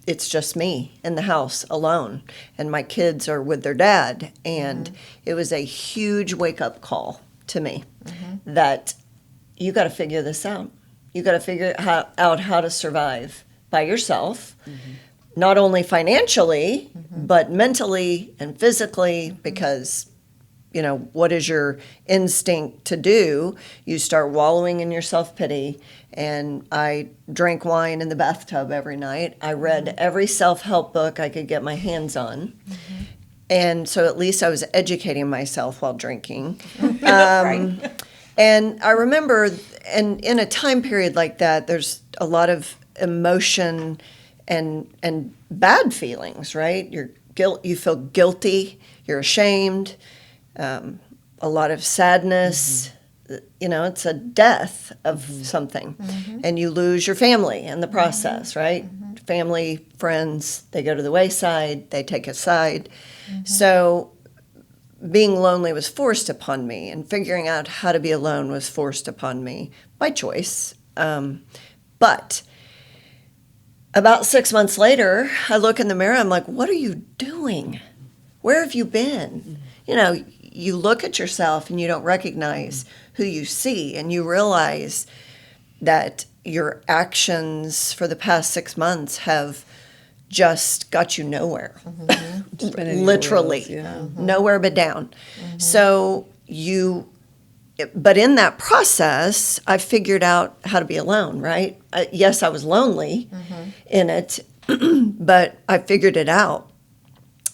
it's just me in the house alone, and my kids are with their dad. And it was a huge wake-up call to me that you got to figure this out. You got to figure out how to survive by yourself, not only financially, but mentally and physically, because, you know, what is your instinct to do? You start wallowing in your self-pity. And I drank wine in the bathtub every night. I read every self-help book I could get my hands on. And so at least I was educating myself while drinking. Right. And I remember, and in a time period like that, there's a lot of emotion and bad feelings, right? You feel guilty, you're ashamed, a lot of sadness. You know, it's a death of something, and you lose your family in the process, right? Family, friends, they go to the wayside, they take a side. So being lonely was forced upon me, and figuring out how to be alone was forced upon me by choice. But about 6 months later, I look in the mirror, I'm like, what are you doing? Where have you been? You know, you look at yourself and you don't recognize who you see, and you realize that your actions for the past 6 months have just got you nowhere. Literally. Nowhere but down. So but in that process, I figured out how to be alone, right? Yes, I was lonely in it, but I figured it out.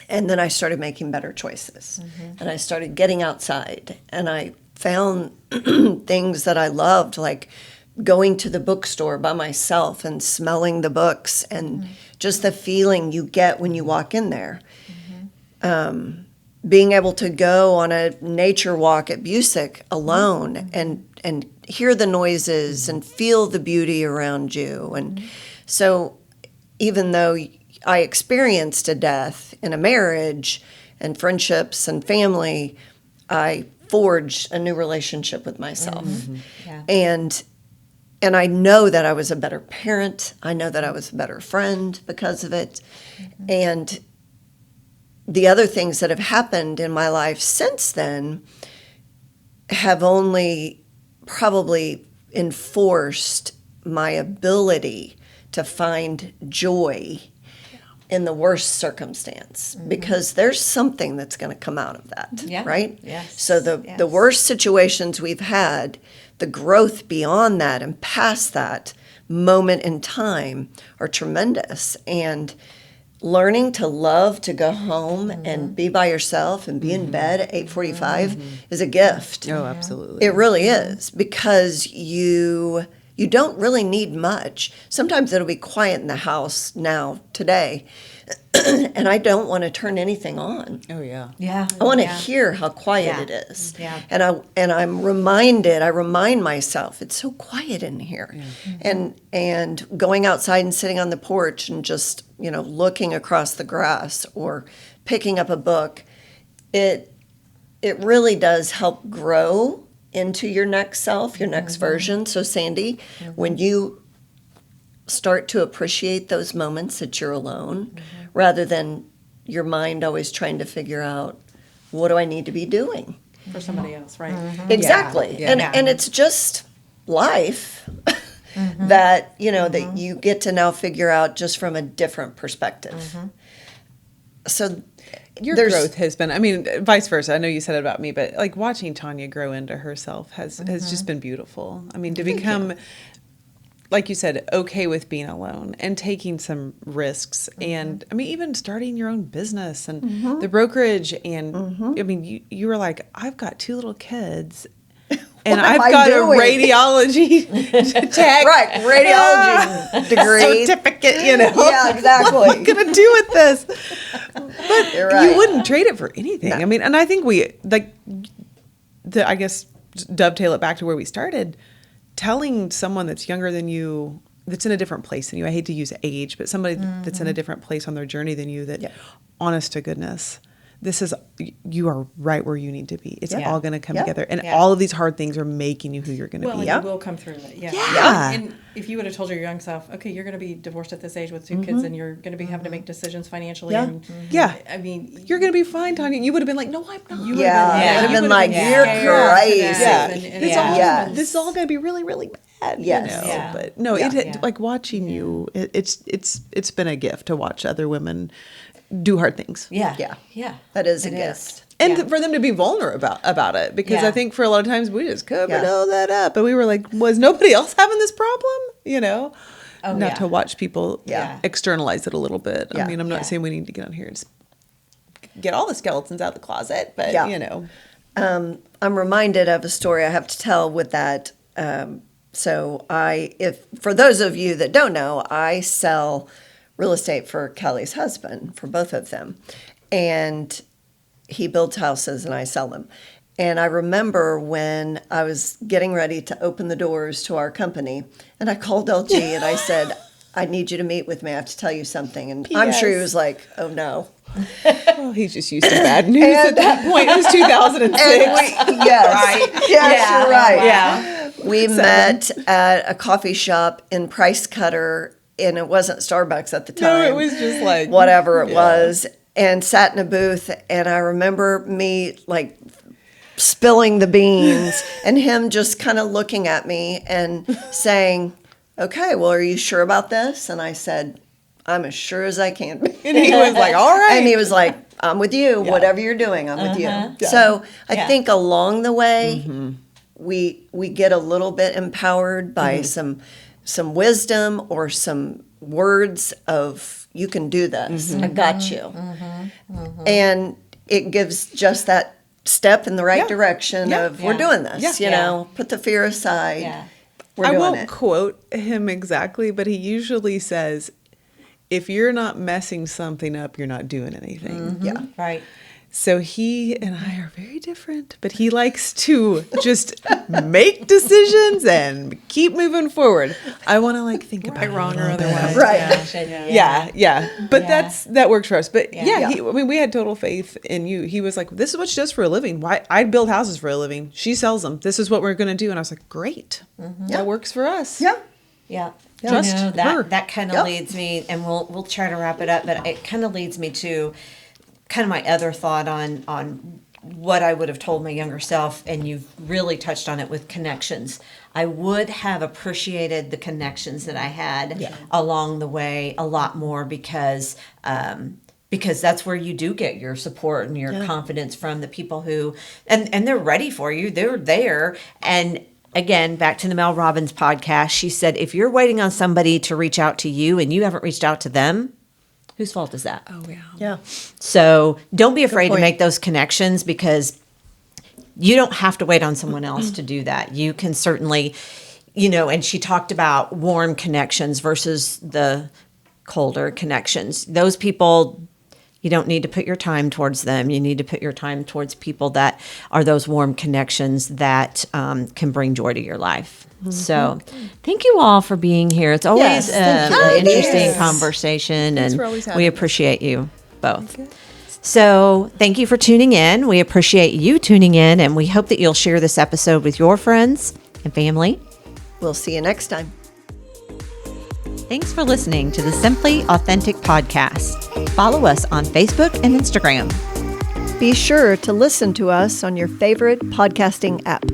And then I started making better choices. And I started getting outside. And I found things that I loved, like going to the bookstore by myself and smelling the books and just the feeling you get when you walk in there. Being able to go on a nature walk at Busick alone and hear the noises and feel the beauty around you. And so even though I experienced a death in a marriage and friendships and family, I forged a new relationship with myself. Yeah. And and I know that I was a better parent. I know that I was a better friend because of it. And the other things that have happened in my life since then have only probably enforced my ability to find joy in the worst circumstance, because there's something that's going to come out of that, right? Yes. So the worst situations we've had, the growth beyond that and past that moment in time are tremendous. And learning to love to go home and be by yourself and be in bed at 8:45 is a gift. Oh, absolutely. It really is, because you don't really need much. Sometimes it'll be quiet in the house now, today, and I don't want to turn anything on. Oh, yeah. Yeah. I want to hear how quiet it is. Yeah. And I remind myself, it's so quiet in here. And going outside and sitting on the porch and just, looking across the grass or picking up a book, it really does help grow into your next self, your next version. So Sandi, when you start to appreciate those moments that you're alone, rather than your mind always trying to figure out, what do I need to be doing? For somebody else, right? Exactly. Yeah. And it's just life that, that you get to now figure out just from a different perspective. So Your growth has been, vice versa. I know you said it about me, but like watching Tanya grow into herself has just been beautiful. To become, like you said, okay with being alone and taking some risks. And even starting your own business and the brokerage. And you were like, I've got 2 little kids. And I've got a radiology tech. Right, radiology degree. Certificate, Yeah, exactly. What am I going to do with this? But You're right. you wouldn't trade it for anything. No. And I think I guess, dovetail it back to where we started, telling someone that's younger than you, that's in a different place than you, I hate to use age, but somebody that's in a different place on their journey than you, that honest to goodness, you are right where you need to be. It's all going to come together. And all of these hard things are making you who you're going to be. And you will come through it. Yeah. And if you would have told your young self, okay, you're going to be divorced at this age with 2 kids, and you're going to be having to make decisions financially. Yeah. And, You're going to be fine, Tanya. You would have been like, no, I'm not. It would have been like, you're crazy. This is all going to be really, really bad. Yes. But no, like watching you, it's been a gift to watch other women do hard things. Yeah. That is a gift. And for them to be vulnerable about it, because I think for a lot of times we just covered all that up, but we were like, was nobody else having this problem? Not to watch people externalize it a little bit. I'm not saying we need to get on here and get all the skeletons out of the closet, but I'm reminded of a story I have to tell with that. For those of you that don't know, I sell real estate for Callie's husband, for both of them. And he builds houses and I sell them. And I remember when I was getting ready to open the doors to our company, and I called LG and I said, I need you to meet with me. I have to tell you something. And I'm sure he was like, oh no. Well, he's just used to bad news at that point. It was 2006. Yes, you're right. Yeah. We met at a coffee shop in Price Cutter, and it wasn't Starbucks at the time. No, it was just like whatever it was, and sat in a booth. And I remember me like spilling the beans and him just kind of looking at me and saying, okay, well, are you sure about this? And I said, I'm as sure as I can be. And he was like, all right. And he was like, I'm with you. Whatever you're doing, I'm with you. Yeah. So I think along the way, we get a little bit empowered by some wisdom or some words of, you can do this. I got you. And it gives just that step in the right direction of, we're doing this, you know, put the fear aside. We're doing I won't it. quote him exactly, but he usually says, if you're not messing something up, you're not doing anything. Yeah. Right. So he and I are very different, but he likes to just make decisions and keep moving forward. I want to like think about Right, it wrong a or little bit. otherwise. Right. Yeah. But Yeah. that works for us. But Yeah. I mean, we had total faith in you. He was like, this is what she does for a living. Why I build houses for a living. She sells them. This is what we're going to do. And I was like, great. That works for us. Yeah. Yeah. Just You know, her. that kind of Yep. leads me, and we'll try to wrap it up, but it kind of leads me to kind of my other thought on what I would have told my younger self, and you've really touched on it with connections. I would have appreciated the connections that I had along the way a lot more because that's where you do get your support and your confidence from the people who, and they're ready for you. They're there. And again, back to the Mel Robbins podcast, she said, if you're waiting on somebody to reach out to you and you haven't reached out to them, whose fault is that? Oh, yeah. Yeah. So don't be afraid to point. make those connections, because you don't have to wait on someone else to do that. You can certainly, and she talked about warm connections versus the colder connections. Those people, you don't need to put your time towards them. You need to put your time towards people that are those warm connections that can bring joy to your life. So thank you all for being here. It's always Yes, thank you. an interesting Yes. conversation, and for always having we us. appreciate you both. So thank you for tuning in. We appreciate you tuning in, and we hope that you'll share this episode with your friends and family. We'll see you next time. Thanks for listening to the Simply Authentic podcast. Follow us on Facebook and Instagram. Be sure to listen to us on your favorite podcasting app.